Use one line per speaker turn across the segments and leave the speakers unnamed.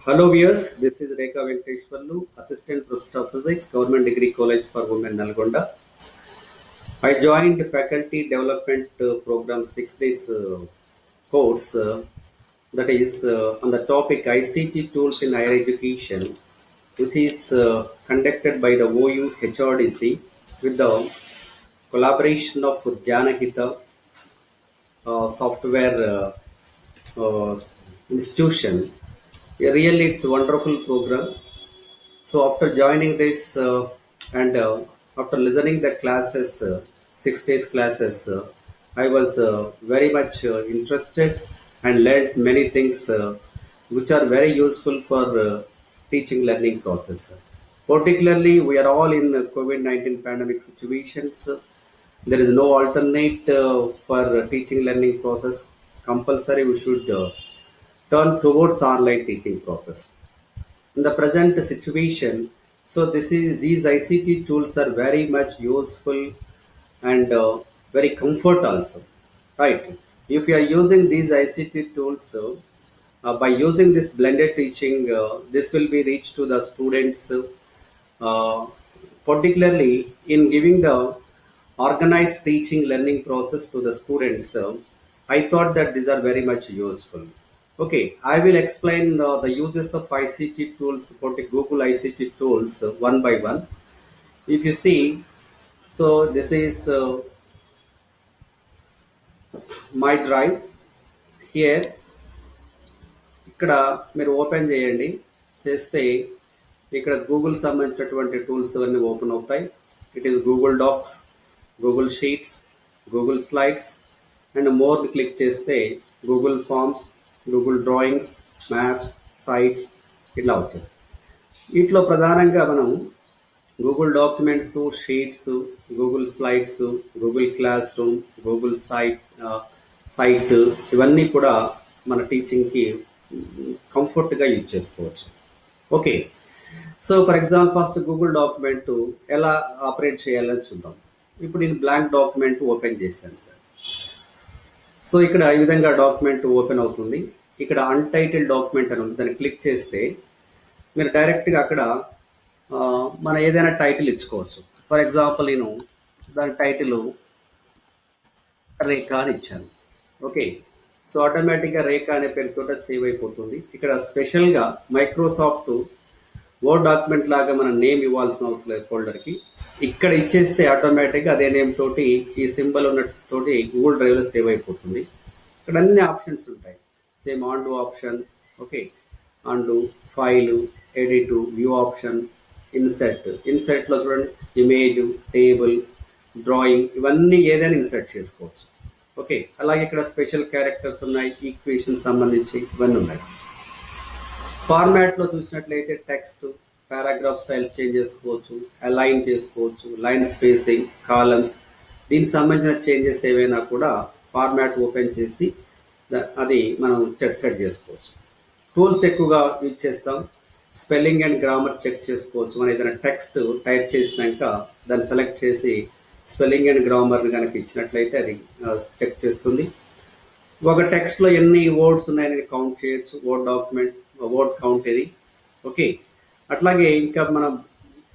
Hello viewers, this is Rekha Venkateshwarlu, Assistant Professor of Physics, Government Degree College for Women Nalgonda. I joined Faculty Development Program 6 days course that is on the topic ICT tools in higher education, which is conducted by the OU HRDC with the collaboration of Janahita Software Institution. Really, it's a wonderful program. So after joining this and after listening the classes, 6 days classes, I was very much interested and learned many things which are very useful for teaching learning process. Particularly, we are all in COVID-19 pandemic situations. There is no alternate for teaching learning process. Compulsory, we should turn towards online teaching process in the present situation. So these ICT tools are very much useful and very comfort also, right? If you are using these ICT tools, by using this blended teaching, this will be reached to the students, uh, particularly in giving the organized teaching learning process to the students. I thought that these are very much useful. Okay, I will explain the uses of ICT tools, Google ICT tools, one by one. If you see, so this is my drive here. ఇక్కడ మీరు open చేయండి. చేస్తే ఇక్కడ Google సంబంధించినటువంటి tools అన్నీ open అవుతాయి. It is Google Docs, Google sheets, Google Slides and more click చేస్తే Google Forms, Google Drawings, maps, sites ఇట్లా వచ్చేస్తాయి. వీటిలో ప్రధానంగా మనం Google documents, sheets, Google Slides, Google Classroom, Google site ఇవన్నీ కూడా మన టీచింగ్కి కంఫర్ట్గా యూజ్ చేసుకోవచ్చు. Okay, so for example first Google document ఎలా ఆపరేట్ చేయాలని చూద్దాం. ఇప్పుడు నేను బ్లాంక్ డాక్యుమెంట్ ఓపెన్ చేశాను సార్. సో ఇక్కడ ఈ విధంగా డాక్యుమెంట్ ఓపెన్ అవుతుంది. ఇక్కడ అన్టైటిల్ డాక్యుమెంట్ అని ఉంది, దాన్ని క్లిక్ చేస్తే మీరు డైరెక్ట్గా అక్కడ మనం ఏదైనా టైటిల్ ఇచ్చుకోవచ్చు. ఫర్ ఎగ్జాంపుల్ నేను దాని టైటిల్ రేఖ అని ఇచ్చాను. ఓకే, సో ఆటోమేటిక్గా రేఖ అనే పేరుతో సేవ్ అయిపోతుంది. ఇక్కడ స్పెషల్గా మైక్రోసాఫ్ట్ వర్డ్ డాక్యుమెంట్ లాగా మనం నేమ్ ఇవ్వాల్సిన అవసరం లేదు ఫోల్డర్కి. ఇక్కడ ఇచ్చేస్తే ఆటోమేటిక్గా అదే నేమ్ తోటి ఈ సింబల్ ఉన్నతోటి గూగుల్ డ్రైవ్లో సేవ్ అయిపోతుంది. ఇక్కడ అన్ని ఆప్షన్స్ ఉంటాయి. Same undo option, okay, undo, file, edit, view option, ఇన్సర్ట్లో చూడండి ఇమేజ్, టేబుల్, డ్రాయింగ్ ఇవన్నీ ఏదైనా ఇన్సర్ట్ చేసుకోవచ్చు. ఓకే, అలాగే ఇక్కడ స్పెషల్ క్యారెక్టర్స్ ఉన్నాయి, ఈక్వేషన్ సంబంధించి ఇవన్నీ ఉన్నాయి. ఫార్మాట్లో చూసినట్లయితే టెక్స్ట్, పారాగ్రాఫ్ స్టైల్స్ చేంజ్ చేసుకోవచ్చు, అలైన్ చేసుకోవచ్చు, లైన్ స్పేసింగ్, కాలమ్స్, దీనికి సంబంధించిన చేంజెస్ ఏవైనా కూడా ఫార్మాట్ ఓపెన్ చేసి అది మనం సెట్ చేసుకోవచ్చు. టూల్స్ ఎక్కువగా యూజ్ చేస్తాం. స్పెల్లింగ్ అండ్ గ్రామర్ చెక్ చేసుకోవచ్చు. మనం ఏదైనా టెక్స్ట్ టైప్ చేసినాక దాన్ని సెలెక్ట్ చేసి స్పెల్లింగ్ అండ్ గ్రామర్ని కనుక ఇచ్చినట్లయితే అది చెక్ చేస్తుంది. ఒక టెక్స్ట్లో ఎన్ని వర్డ్స్ ఉన్నాయని కౌంట్ చేయొచ్చు. వర్డ్ కౌంట్ ఇది. ఓకే, అట్లాగే ఇంకా మనం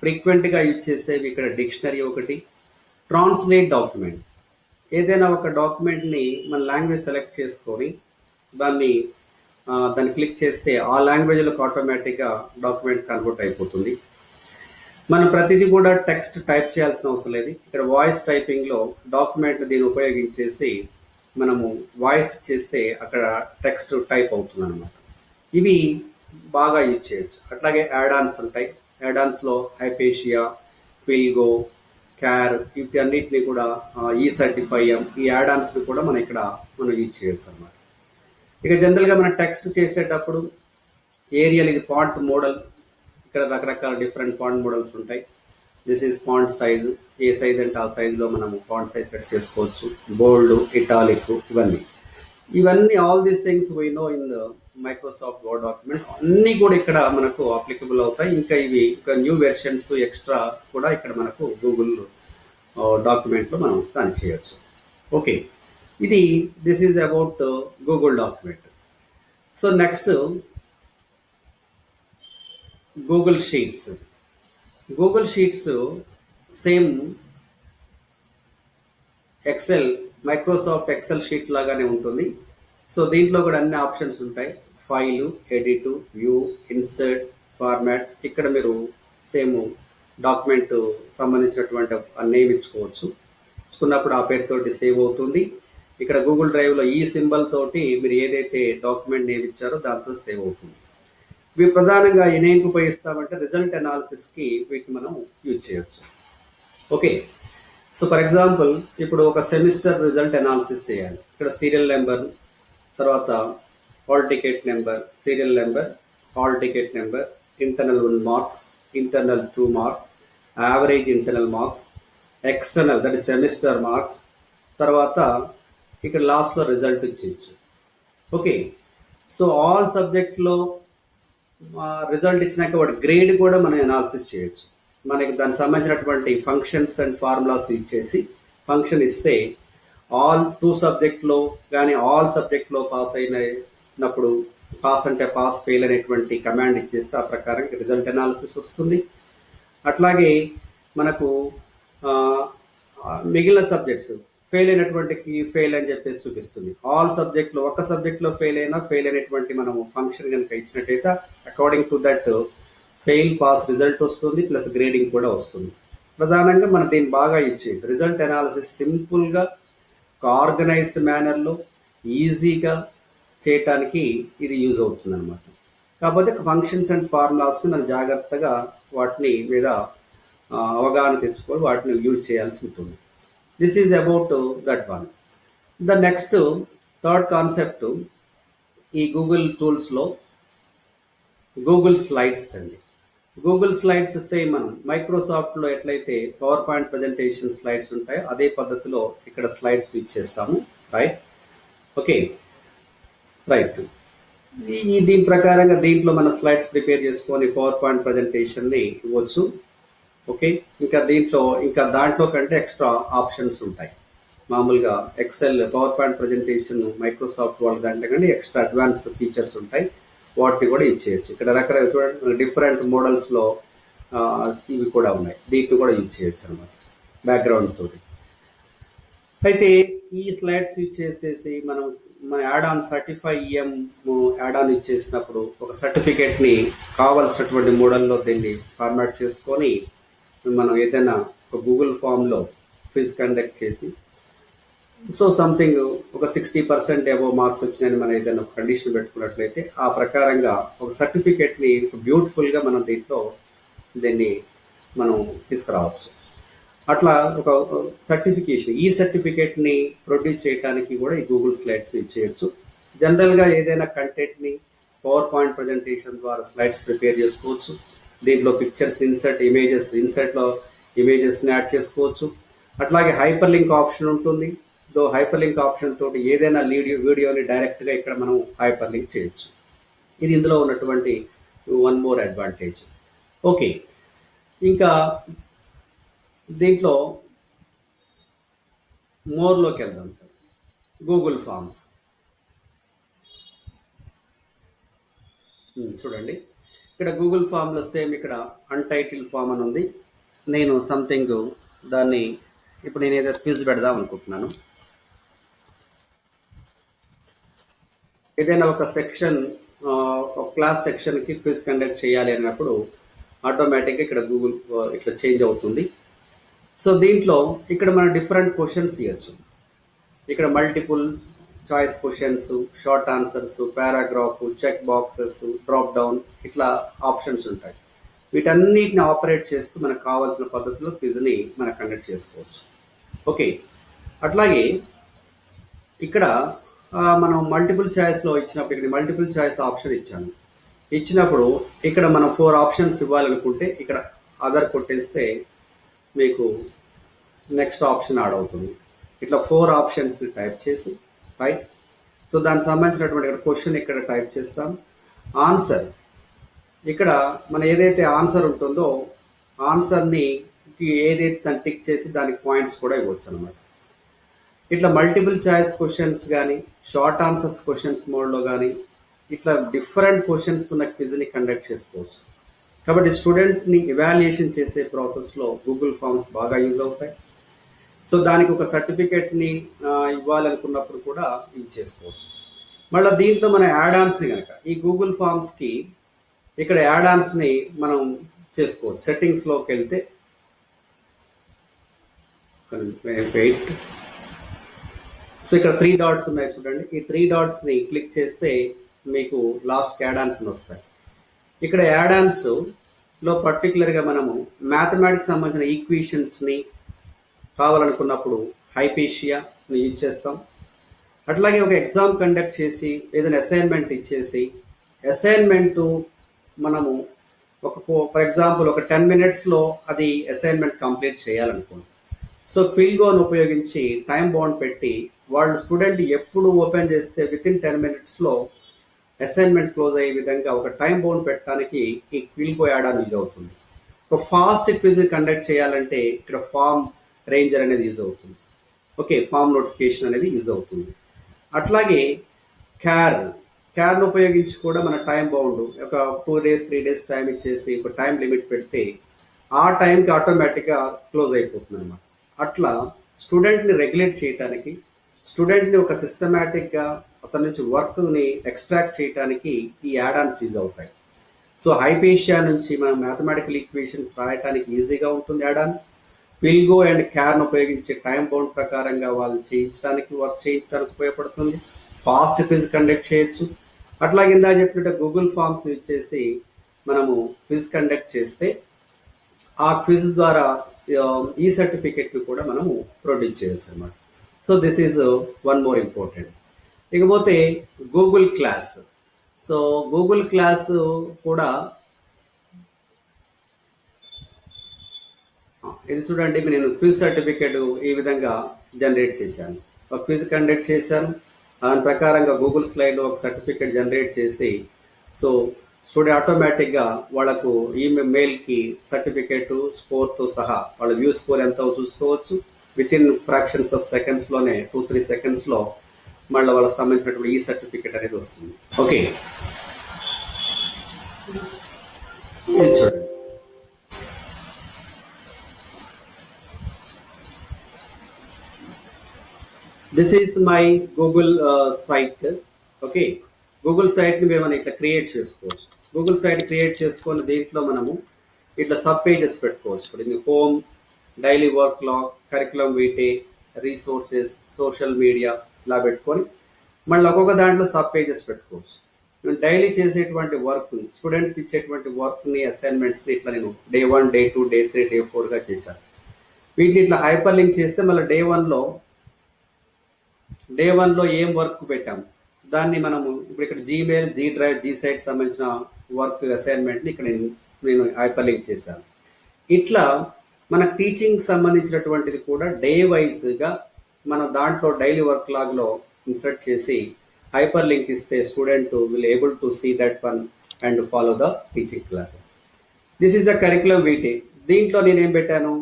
ఫ్రీక్వెంట్గా యూజ్ చేసేవి ఇక్కడ డిక్షనరీ ఒకటి. ట్రాన్స్లేట్ డాక్యుమెంట్, ఏదైనా ఒక డాక్యుమెంట్ని మన లాంగ్వేజ్ సెలెక్ట్ చేసుకొని దాన్ని క్లిక్ చేస్తే ఆ లాంగ్వేజ్లోకి ఆటోమేటిక్గా డాక్యుమెంట్ కన్వర్ట్ అయిపోతుంది. మనం ప్రతిదీ కూడా టెక్స్ట్ టైప్ చేయాల్సిన అవసరం లేదు. ఇక్కడ వాయిస్ టైపింగ్లో డాక్యుమెంట్ దీన్ని ఉపయోగించేసి మనము వాయిస్ చేస్తే అక్కడ టెక్స్ట్ టైప్ అవుతుంది అనమాట. ఇవి బాగా యూజ్ చేయొచ్చు. అట్లాగే యాడాన్స్ ఉంటాయి. యాడాన్స్లో హైపేషియా, క్విల్గో, క్యార్ వీటన్నిటిని కూడా ఈ35M ఈ యాడాన్స్ని కూడా మనం యూజ్ చేయొచ్చు అనమాట. ఇక జనరల్గా మనం టెక్స్ట్ చేసేటప్పుడు ఏరియల్, ఇది ఫాంట్ మోడల్. ఇక్కడ రకరకాల డిఫరెంట్ ఫాంట్ మోడల్స్ ఉంటాయి. This is font size, A size అంటే ఆ సైజులో మనము ఫాంట్ సైజ్ సెట్ చేసుకోవచ్చు. బోల్డ్, ఇటాలిక్ ఇవన్నీ all these things we know in the Microsoft word document. అన్నీ కూడా ఇక్కడ మనకు అప్లికబుల్ అవుతాయి. ఇంకా న్యూ వెర్షన్స్ ఎక్స్ట్రా కూడా ఇక్కడ మనకు గూగుల్ డాక్యుమెంట్లో మనం దాన్ని చేయొచ్చు. Okay, this is about Google document. So next Google sheets. Google sheets same Excel, Microsoft Excel sheet లాగానే ఉంటుంది. సో దీంట్లో కూడా అన్ని ఆప్షన్స్ ఉంటాయి. File, edit, view, insert, format. ఇక్కడ మీరు సేమ్ డాక్యుమెంట్ సంబంధించినటువంటి నేమ్ ఇచ్చుకోవచ్చు. ఇచ్చుకున్నప్పుడు ఆ పేరుతోటి సేవ్ అవుతుంది. ఇక్కడ గూగుల్ డ్రైవ్లో ఈ సింబల్ తోటి మీరు ఏదైతే డాక్యుమెంట్ నేమ్ ఇచ్చారో దాంతో సేవ్ అవుతుంది. ఇవి ప్రధానంగా దేనికి ఉపయోగిస్తామంటే రిజల్ట్ అనాలిసిస్కి వీటిని మనం యూజ్ చేయొచ్చు. ఓకే. సో ఫర్ ఎగ్జాంపుల్ ఇప్పుడు ఒక సెమిస్టర్ రిజల్ట్ అనాలిసిస్ చేయాలి. ఇక్కడ సీరియల్ నెంబర్, తర్వాత hall ticket number, serial number, hall ticket number, internal 1 marks, internal 2 marks, average internal marks, external that is semester marks, తర్వాత ఇక్కడ లాస్ట్లో రిజల్ట్ ఇచ్చేయచ్చు. ఓకే. సో ఆల్ సబ్జెక్ట్లో result ఇచ్చినాక వాటి గ్రేడ్ కూడా మనం అనాలిసిస్ చేయొచ్చు. మనకి దానికి సంబంధించినటువంటి ఫంక్షన్స్ అండ్ ఫార్ములాస్ ఇచ్చేసి ఫంక్షన్ ఇస్తే ఆల్ 2 సబ్జెక్ట్లో కానీ ఆల్ సబ్జెక్ట్లో పాస్ అయినప్పుడు పాస్ అంటే పాస్, ఫెయిల్ అనేటువంటి కమాండ్ ఇచ్చేస్తే ఆ ప్రకారం రిజల్ట్ అనాలిసిస్ వస్తుంది. అట్లాగే మనకు మిగిలిన సబ్జెక్ట్స్ ఫెయిల్ అయినటువంటికి ఫెయిల్ అని చెప్పేసి చూపిస్తుంది. ఆల్ సబ్జెక్ట్లో ఒక సబ్జెక్ట్లో ఫెయిల్ అయినటువంటి మనము ఫంక్షన్ కనుక ఇచ్చినట్టయితే according to that fail, pass result వస్తుంది, ప్లస్ గ్రేడింగ్ కూడా వస్తుంది. ప్రధానంగా మనం దీన్ని బాగా యూజ్ చేయొచ్చు. రిజల్ట్ అనాలిసిస్ సింపుల్గా ఒక ఆర్గనైజ్డ్ మేనర్లో ఈజీగా చేయటానికి ఇది యూజ్ అవుతుంది అనమాట. కాకపోతే ఫంక్షన్స్ అండ్ ఫార్ములాస్ని మనం జాగ్రత్తగా వాటిని మీద అవగాహన తెచ్చుకొని వాటిని యూజ్ చేయాల్సి ఉంటుంది. This is about that one. The next third concept ఈ గూగుల్ టూల్స్లో గూగుల్ స్లైడ్స్ అండి. గూగుల్ స్లైడ్స్ సేమ్ మనం మైక్రోసాఫ్ట్లో ఎట్లయితే పవర్ పాయింట్ ప్రజెంటేషన్ స్లైడ్స్ ఉంటాయో అదే పద్ధతిలో ఇక్కడ స్లైడ్స్ యూజ్ చేస్తాము. రైట్. ఓకే. రైట్. దీని ప్రకారంగా దీంట్లో మన స్లైడ్స్ ప్రిపేర్ చేసుకొని పవర్ పాయింట్ ప్రజెంటేషన్ని ఇవ్వచ్చు. ఓకే. ఇంకా దాంట్లో కంటే ఎక్స్ట్రా ఆప్షన్స్ ఉంటాయి. మామూలుగా Excel power point presentation Microsoft వాళ్ళ దాంట్లో కానీ ఎక్స్ట్రా అడ్వాన్స్ ఫీచర్స్ ఉంటాయి. వాటిని కూడా యూజ్ చేయొచ్చు. ఇక్కడ రకరకాల డిఫరెంట్ మోడల్స్లో ఇవి కూడా ఉన్నాయి. దీన్ని కూడా యూజ్ చేయొచ్చు అనమాట బ్యాక్గ్రౌండ్ తోటి. అయితే ఈ స్లైడ్స్ యూజ్ చేసేసి మన add on certify add on ఇచ్చేసినప్పుడు ఒక సర్టిఫికేట్ని కావాల్సినటువంటి మోడల్లో దీన్ని ఫార్మాట్ చేసుకొని మనం ఏదైనా ఒక గూగుల్ ఫామ్లో క్విజ్ కండక్ట్ చేసి సో సంథింగ్ ఒక 60% అబోవ్ మార్క్స్ వచ్చినాయని మనం ఏదైనా ఒక కండిషన్ పెట్టుకున్నట్లయితే ఆ ప్రకారంగా ఒక సర్టిఫికేట్ని బ్యూటిఫుల్గా మనం దీన్ని మనం తీసుకురావచ్చు. అట్లా ఒక సర్టిఫికేషన్ ఈ సర్టిఫికేట్ని ప్రొడ్యూస్ చేయడానికి కూడా ఈ గూగుల్ స్లైడ్స్ని యూజ్ చేయొచ్చు. జనరల్గా ఏదైనా కంటెంట్ని పవర్ పాయింట్ ప్రజెంటేషన్ ద్వారా స్లైడ్స్ ప్రిపేర్ చేసుకోవచ్చు. దీంట్లో పిక్చర్స్ ఇన్సర్ట్లో ఇమేజెస్ని యాడ్ చేసుకోవచ్చు. అట్లాగే హైపర్ లింక్ ఆప్షన్ ఉంటుంది. హైపర్ లింక్ ఆప్షన్ తోటి ఏదైనా వీడియోని డైరెక్ట్గా ఇక్కడ మనం హైపర్ లింక్ చేయొచ్చు. ఇది ఇందులో ఉన్నటువంటి 1 మోర్ అడ్వాంటేజ్. ఓకే. ఇంకా దీంట్లో మోర్లోకి వెళ్దాం సార్. గూగుల్ ఫామ్స్ చూడండి. ఇక్కడ గూగుల్ ఫామ్లో సేమ్ ఇక్కడ అన్టైటిల్ ఫామ్ అని ఉంది. నేను సంథింగ్ దాన్ని ఇప్పుడు నేను ఏదో క్విజ్ పెడదాం అనుకుంటున్నాను. ఏదైనా ఒక సెక్షన్ ఒక క్లాస్ సెక్షన్కి క్విజ్ కండక్ట్ చేయాలి అన్నప్పుడు ఆటోమేటిక్గా ఇక్కడ గూగుల్ ఇట్లా చేంజ్ అవుతుంది. సో దీంట్లో ఇక్కడ మనం డిఫరెంట్ క్వశ్చన్స్ ఇవ్వచ్చు. ఇక్కడ multiple choice questions, short answers, paragraph, check boxes, drop down ఇట్లా ఆప్షన్స్ ఉంటాయి. వీటన్నిటిని ఆపరేట్ చేస్తూ మనకు కావాల్సిన పద్ధతిలో క్విజ్ని మనం కండక్ట్ చేసుకోవచ్చు. ఓకే. అట్లాగే ఇక్కడ మనం మల్టిపుల్ చాయిస్లో ఇచ్చినప్పుడు ఇక్కడ మల్టిపుల్ చాయిస్ ఆప్షన్ ఇచ్చినప్పుడు ఇక్కడ మనం 4 ఆప్షన్స్ ఇవ్వాలనుకుంటే ఇక్కడ అదర్ కొట్టేస్తే మీకు నెక్స్ట్ ఆప్షన్ యాడ్ అవుతుంది. ఇట్లా 4 ఆప్షన్స్ని టైప్ చేసి రైట్. సో దానికి సంబంధించినటువంటి ఇక్కడ క్వశ్చన్ ఇక్కడ టైప్ చేస్తాం. ఆన్సర్ ఇక్కడ మనం ఏదైతే ఆన్సర్ ఉంటుందో ఆన్సర్ని ఏదైతే దాన్ని టిక్ చేసి దానికి పాయింట్స్ కూడా ఇవ్వచ్చు అనమాట. ఇట్లా మల్టిపుల్ చాయిస్ క్వశ్చన్స్ కానీ షార్ట్ ఆన్సర్స్ క్వశ్చన్స్ మోడ్లో కానీ ఇట్లా డిఫరెంట్ క్వశ్చన్స్ ఉన్న క్విజ్ని కండక్ట్ చేసుకోవచ్చు. కాబట్టి స్టూడెంట్ని ఎవాల్యుయేషన్ చేసే ప్రాసెస్లో గూగుల్ ఫామ్స్ బాగా యూజ్ అవుతాయి. సో దానికి ఒక సర్టిఫికేట్ని ఇవ్వాలనుకున్నప్పుడు కూడా యూజ్ చేసుకోవచ్చు. మళ్ళీ దీంట్లో మన యాడ్ ఆన్స్ని కనుక ఈ గూగుల్ ఫామ్స్కి ఇక్కడ యాడ్ ఆన్స్ని మనం చేసుకోవచ్చు. సెట్టింగ్స్లోకి వెళ్తే వెయిట్, సో ఇక్కడ 3 డాట్స్ ఉన్నాయి చూడండి. ఈ 3 డాట్స్ని క్లిక్ చేస్తే మీకు లాస్ట్ యాడ్ ఆన్స్ వస్తాయి. ఇక్కడ యాడ్ ఆన్స్లో పర్టికులర్గా మనము మ్యాథమెటిక్స్ సంబంధించిన ఈక్వేషన్స్ని కావాలనుకున్నప్పుడు హైపేషియాని యూజ్ చేస్తాం. అట్లాగే ఒక ఎగ్జామ్ కండక్ట్ చేసి ఏదైనా అసైన్మెంట్ ఇచ్చేసి అసైన్మెంటు మనము ఫర్ ఎగ్జాంపుల్ ఒక 10 మినిట్స్లో అది అసైన్మెంట్ కంప్లీట్ చేయాలనుకోండి. సో క్విల్గోని ఉపయోగించి టైం బౌండ్ పెట్టి వాళ్ళు స్టూడెంట్ ఎప్పుడు ఓపెన్ చేస్తే వితిన్ 10 మినిట్స్లో అసైన్మెంట్ క్లోజ్ అయ్యే విధంగా ఒక టైం బౌండ్ పెట్టడానికి ఈ క్విల్గో యాడ్ ఆన్ యూజ్ అవుతుంది. ఒక ఫాస్ట్ క్విజ్ కండక్ట్ చేయాలంటే ఇక్కడ ఫామ్ రేంజర్ అనేది యూజ్ అవుతుంది. ఓకే, ఫామ్ నోటిఫికేషన్ అనేది యూజ్ అవుతుంది. అట్లాగే క్యార్ను ఉపయోగించి కూడా మన టైం బౌండ్ ఒక 2 డేస్ 3 డేస్ టైం ఇచ్చేసి ఒక టైం లిమిట్ పెడితే ఆ టైంకి ఆటోమేటిక్గా క్లోజ్ అయిపోతుంది అనమాట. అట్లా స్టూడెంట్ని రెగ్యులేట్ చేయడానికి, స్టూడెంట్ని ఒక సిస్టమేటిక్గా అతని నుంచి వర్క్ని ఎక్స్ట్రాక్ట్ చేయడానికి ఈ యాడ్ ఆన్స్ యూజ్ అవుతాయి. సో హైపేషియా నుంచి మనం మ్యాథమెటికల్ ఈక్వేషన్స్ రాయడానికి ఈజీగా ఉంటుంది యాడ్ ఆన్. క్విల్గో అండ్ క్యార్ను ఉపయోగించే టైం బౌండ్ ప్రకారంగా వాళ్ళు వర్క్ చేయించడానికి ఉపయోగపడుతుంది. ఫాస్ట్ క్విజ్ కండక్ట్ చేయొచ్చు. అట్లాగే ఇందా చెప్పినట్టు గూగుల్ ఫామ్స్ యూజ్ చేసి మనము క్విజ్ కండక్ట్ చేస్తే ఆ క్విజ్ ద్వారా ఈ సర్టిఫికెట్ని కూడా మనము ప్రొడ్యూస్ చేయొచ్చు అన్నమాట. So this is one more important. ఇకపోతే Google class. So Google class కూడా ఇది చూడండి, నేను క్విజ్ సర్టిఫికేట్ ఈ విధంగా జనరేట్ చేశాను. ఒక క్విజ్ కండక్ట్ చేశాను, దాని ప్రకారంగా గూగుల్ స్లైడ్లో ఒక సర్టిఫికేట్ జనరేట్ చేసి సో స్టూడెంట్ ఆటోమేటిక్గా వాళ్ళకు మెయిల్కి సర్టిఫికేట్ స్కోర్తో సహా వాళ్ళ వ్యూ స్కోర్ ఎంతో చూసుకోవచ్చు. వితిన్ ఫ్రాక్షన్స్ ఆఫ్ సెకండ్స్లోనే 2-3 సెకండ్స్లో మళ్ళీ వాళ్ళకి సంబంధించినటువంటి ఈ సర్టిఫికేట్ అనేది వస్తుంది. ఓకే, చూడండి. This is my Google site. Okay, Google సైట్ని మనం ఇట్లా క్రియేట్ చేసుకోవచ్చు. గూగుల్ సైట్ క్రియేట్ చేసుకొని దీంట్లో మనము ఇట్లా సబ్ పేజెస్ పెట్టుకోవచ్చు. ఇప్పుడు ఇది home, daily work log, curriculum vitae, resources, social media ఇలా పెట్టుకొని మళ్ళీ ఒక్కొక్క దాంట్లో సబ్ పేజెస్ పెట్టుకోవచ్చు. నేను డైలీ చేసేటువంటి వర్క్, స్టూడెంట్కి ఇచ్చేటువంటి వర్క్ని, అసైన్మెంట్స్ని ఇట్లా నేను Day 1, Day 2, Day 3, Day 4గా చేశాను. వీటిని ఇట్లా హైపర్ లింక్ చేస్తే మళ్ళీ Day 1లో ఏం వర్క్ పెట్టాము దాన్ని మనము ఇప్పుడు ఇక్కడ Gmail, G drive, G site సంబంధించిన వర్క్ అసైన్మెంట్ని ఇక్కడ నేను హైపర్ లింక్ చేశాను. ఇట్లా మన టీచింగ్ సంబంధించినటువంటిది కూడా డే వైజ్గా మనం దాంట్లో డైలీ వర్క్ లాగ్లో ఇన్సర్ట్ చేసి హైపర్ లింక్ ఇస్తే student will able to see that one and follow the teaching classes. This is the curriculum vitae. దీంట్లో నేనేం పెట్టాను,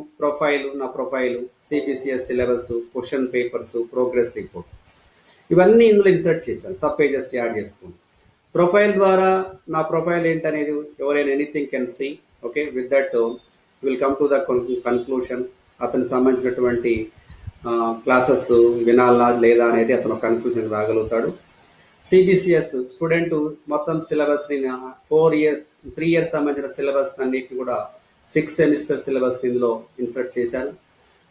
నా profile, CBCS syllabus, question papers, progress report ఇవన్నీ ఇందులో ఇన్సర్ట్ చేశాను. సబ్ పేజెస్ యాడ్ చేసుకుని ప్రొఫైల్ ద్వారా నా ప్రొఫైల్ ఏంటనేది ఎవరైనా anything can see. Okay, with that will come to the conclusion. అతనికి సంబంధించినటువంటి క్లాసెస్ వినాలా లేదా అనేది అతను కన్క్లూజన్ రాగలుగుతాడు. సిబిసిఎస్ స్టూడెంట్ మొత్తం సిలబస్ని 3 ఇయర్స్ సంబంధించిన సిలబస్ అన్నిటిని కూడా 6 సెమిస్టర్ సిలబస్ ఇందులో ఇన్సర్ట్ చేశాను.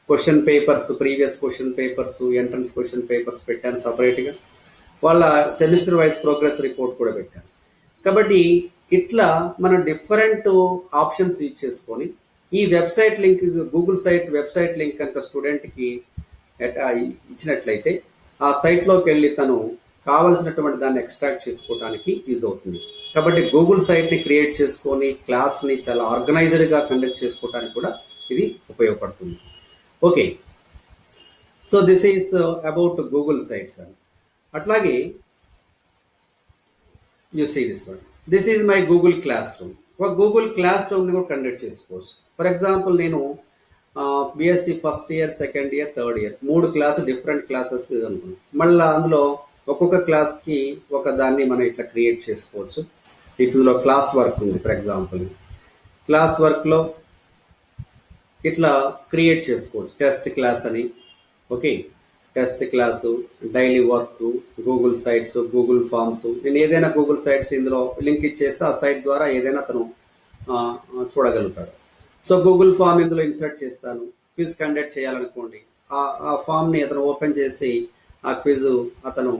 Question papers, previous question papers, entrance question papers పెట్టాను సపరేట్గా. వాళ్ళ సెమిస్టర్ వైజ్ ప్రోగ్రెస్ రిపోర్ట్ కూడా పెట్టాను. కాబట్టి ఇట్లా మనం డిఫరెంట్ ఆప్షన్స్ యూజ్ చేసుకొని ఈ website link, Google site website link కనుక స్టూడెంట్కి ఇచ్చినట్లయితే ఆ సైట్లోకి వెళ్ళి తను కావలసినటువంటి దాన్ని ఎక్స్ట్రాక్ట్ చేసుకోవడానికి యూజ్ అవుతుంది. కాబట్టి గూగుల్ సైట్ని క్రియేట్ చేసుకొని క్లాస్ని చాలా ఆర్గనైజ్డ్గా కండక్ట్ చేసుకోవడానికి కూడా ఇది ఉపయోగపడుతుంది. Okay, so this is about Google Sites and అట్లాగే you see this one. This is my Google Classroom. ఒక గూగుల్ క్లాస్ రూమ్ని కూడా కండక్ట్ చేసుకోవచ్చు. ఫర్ ఎగ్జాంపుల్ నేను BSc first year, second year, third year 3 classes different classes అనుకున్నాను. మళ్ళీ అందులో ఒక్కొక్క క్లాస్కి ఒక దాన్ని మనం ఇట్లా క్రియేట్ చేసుకోవచ్చు. ఇందులో క్లాస్ వర్క్ ఉంది. ఫర్ ఎగ్జాంపుల్ క్లాస్ వర్క్లో ఇట్లా క్రియేట్ చేసుకోవచ్చు. టెస్ట్ క్లాస్ అని, okay, test class, daily work, Google sites, Google forms. నేను ఏదైనా గూగుల్ సైట్స్ ఇందులో లింక్ ఇచ్చేస్తే ఆ సైట్ ద్వారా ఏదైనా అతను చూడగలుగుతాడు. సో గూగుల్ ఫామ్ ఇందులో ఇన్సర్ట్ చేస్తాను. క్విజ్ కండక్ట్ చేయాలనుకోండి, ఆ ఫామ్ని అతను ఓపెన్ చేసి ఆ క్విజ్ అతను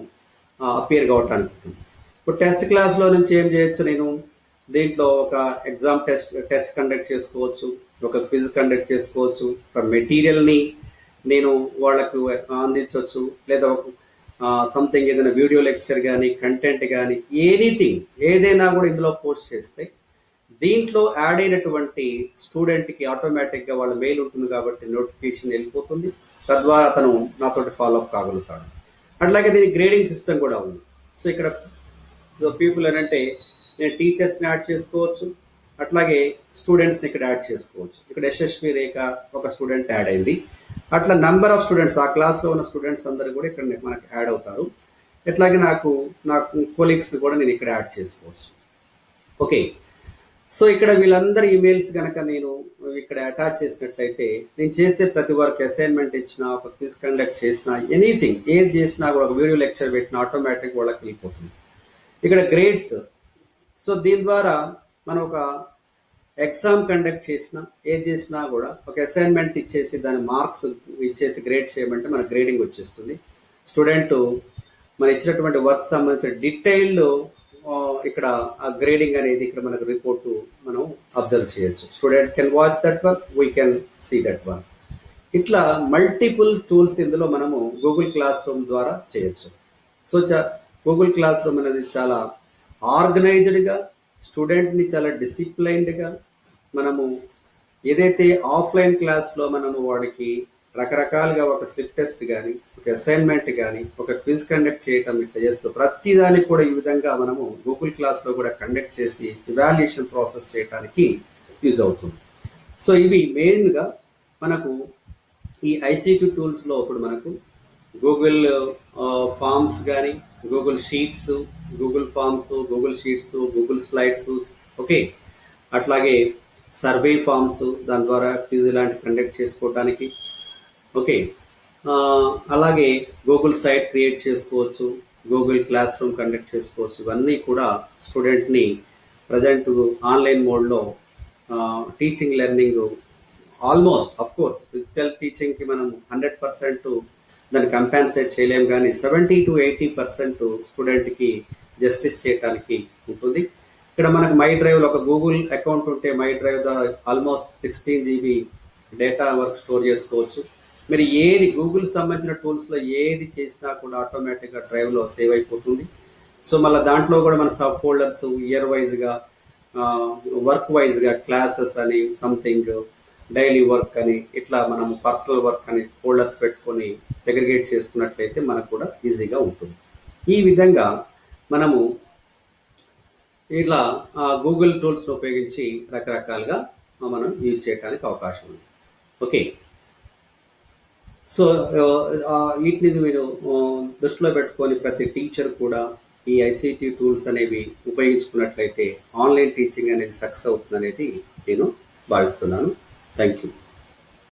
అపియర్ కావటానికి ఉంటుంది. ఇప్పుడు టెస్ట్ క్లాస్లో నుంచి ఏం చేయొచ్చు, నేను దీంట్లో ఒక ఎగ్జామ్ టెస్ట్ కండక్ట్ చేసుకోవచ్చు, ఒక క్విజ్ కండక్ట్ చేసుకోవచ్చు, ఒక మెటీరియల్ని నేను వాళ్ళకు అందించవచ్చు, లేదా ఒక సంథింగ్ ఏదైనా వీడియో లెక్చర్ కానీ, కంటెంట్ కానీ, ఎనీథింగ్ ఏదైనా కూడా ఇందులో పోస్ట్ చేస్తే దీంట్లో యాడ్ అయినటువంటి స్టూడెంట్కి ఆటోమేటిక్గా వాళ్ళ మెయిల్ ఉంటుంది కాబట్టి నోటిఫికేషన్ వెళ్ళిపోతుంది. తద్వారా అతను నాతోటి ఫాలోఅప్ కాగలుగుతాడు. అట్లాగే దీనికి గ్రేడింగ్ సిస్టమ్ కూడా ఉంది. సో ఇక్కడ పీపుల్ అంటే నేను టీచర్స్ని యాడ్ చేసుకోవచ్చు, అట్లాగే స్టూడెంట్స్ని ఇక్కడ యాడ్ చేసుకోవచ్చు. ఇక్కడ యశస్వి రేఖ ఒక స్టూడెంట్ యాడ్ అయింది. అట్లా నెంబర్ ఆఫ్ స్టూడెంట్స్, ఆ క్లాస్లో ఉన్న స్టూడెంట్స్ అందరూ కూడా ఇక్కడ మనకి యాడ్ అవుతారు. ఎట్లాగే నాకు కొలీగ్స్ని కూడా నేను ఇక్కడ యాడ్ చేసుకోవచ్చు. ఓకే, సో ఇక్కడ వీళ్ళందరి ఈమెయిల్స్ కనుక నేను ఇక్కడ అటాచ్ చేసినట్లయితే నేను చేసే ప్రతి వర్క్, అసైన్మెంట్ ఇచ్చినా, ఒక క్విజ్ కండక్ట్ చేసినా, ఎనీథింగ్ ఏది చేసినా కూడా, ఒక వీడియో లెక్చర్ పెట్టినా ఆటోమేటిక్ వాళ్ళకి వెళ్ళిపోతుంది. ఇక్కడ గ్రేడ్స్, సో దీని ద్వారా మనం ఒక ఎగ్జామ్ కండక్ట్ చేసినా, ఏది చేసినా కూడా ఒక అసైన్మెంట్ ఇచ్చేసి దాని మార్క్స్ ఇచ్చేసి గ్రేడ్ చేయమంటే మన గ్రేడింగ్ వచ్చేస్తుంది. స్టూడెంట్ మన ఇచ్చినటువంటి వర్క్ సంబంధించిన డీటెయిల్డ్ ఇక్కడ ఆ గ్రేడింగ్ అనేది ఇక్కడ మనకు రిపోర్టు మనం అబ్జర్వ్ చేయొచ్చు. Student can watch that work, we can see that work. ఇట్లా మల్టిపుల్ టూల్స్ ఇందులో మనము గూగుల్ క్లాస్ రూమ్ ద్వారా చేయొచ్చు. సో గూగుల్ క్లాస్ రూమ్ అనేది చాలా ఆర్గనైజ్డ్గా, స్టూడెంట్ని చాలా డిసిప్లైన్డ్గా, మనము ఏదైతే ఆఫ్లైన్ క్లాస్లో మనము వాడికి రకరకాలుగా ఒక స్లిప్ టెస్ట్ కానీ, ఒక అసైన్మెంట్ కానీ, ఒక క్విజ్ కండక్ట్ చేయటం ఇట్లా చేస్తూ ప్రతిదానికి కూడా ఈ విధంగా మనము గూగుల్ క్లాస్లో కూడా కండక్ట్ చేసి ఇవాల్యుయేషన్ ప్రాసెస్ చేయడానికి యూజ్ అవుతుంది. సో ఇవి మెయిన్గా మనకు ఈ ఐసీటీ టూల్స్లో ఇప్పుడు మనకు గూగుల్ ఫామ్స్ కానీ, Google sheets, Google Forms, Google sheets, Google Slides, okay, అట్లాగే సర్వే ఫామ్స్, దాని ద్వారా క్విజ్ ఇలాంటి కండక్ట్ చేసుకోవడానికి, ఓకే, అలాగే గూగుల్ సైట్ క్రియేట్ చేసుకోవచ్చు, గూగుల్ క్లాస్ రూమ్ కండక్ట్ చేసుకోవచ్చు. ఇవన్నీ కూడా స్టూడెంట్ని ప్రజెంట్ ఆన్లైన్ మోడ్లో teaching learning almost, of course physical టీచింగ్కి మనం 100% దాన్ని కంపెన్సేట్ చేయలేము, కానీ 70 to 80% స్టూడెంట్కి జస్టిస్ చేయడానికి ఉంటుంది. ఇక్కడ మనకు మై డ్రైవ్లో ఒక గూగుల్ అకౌంట్ ఉంటే మై డ్రైవ్ ద్వారా ఆల్మోస్ట్ 16 GB డేటా వరకు స్టోర్ చేసుకోవచ్చు. మీరు ఏది గూగుల్ సంబంధించిన టూల్స్లో ఏది చేసినా కూడా ఆటోమేటిక్గా డ్రైవ్లో సేవ్ అయిపోతుంది. సో మళ్ళీ దాంట్లో కూడా మన సబ్ ఫోల్డర్స్ ఇయర్ వైజ్గా, వర్క్ వైజ్గా, క్లాసెస్ అని, సంథింగ్ డైలీ వర్క్ అని, ఇట్లా మనము పర్సనల్ వర్క్ అని ఫోల్డర్స్ పెట్టుకొని సెగ్రిగేట్ చేసుకున్నట్లయితే మనకు కూడా ఈజీగా ఉంటుంది. ఈ విధంగా మనము ఇట్లా గూగుల్ టూల్స్ని ఉపయోగించి రకరకాలుగా మనం యూజ్ చేయడానికి అవకాశం ఉంది. ఓకే, సో వీటిని మీరు దృష్టిలో పెట్టుకొని ప్రతి టీచర్ కూడా ఈ ఐసీటీ టూల్స్ అనేవి ఉపయోగించుకున్నట్లయితే ఆన్లైన్ టీచింగ్ అనేది సక్సెస్ అవుతుంది అనేది నేను భావిస్తున్నాను. Thank you.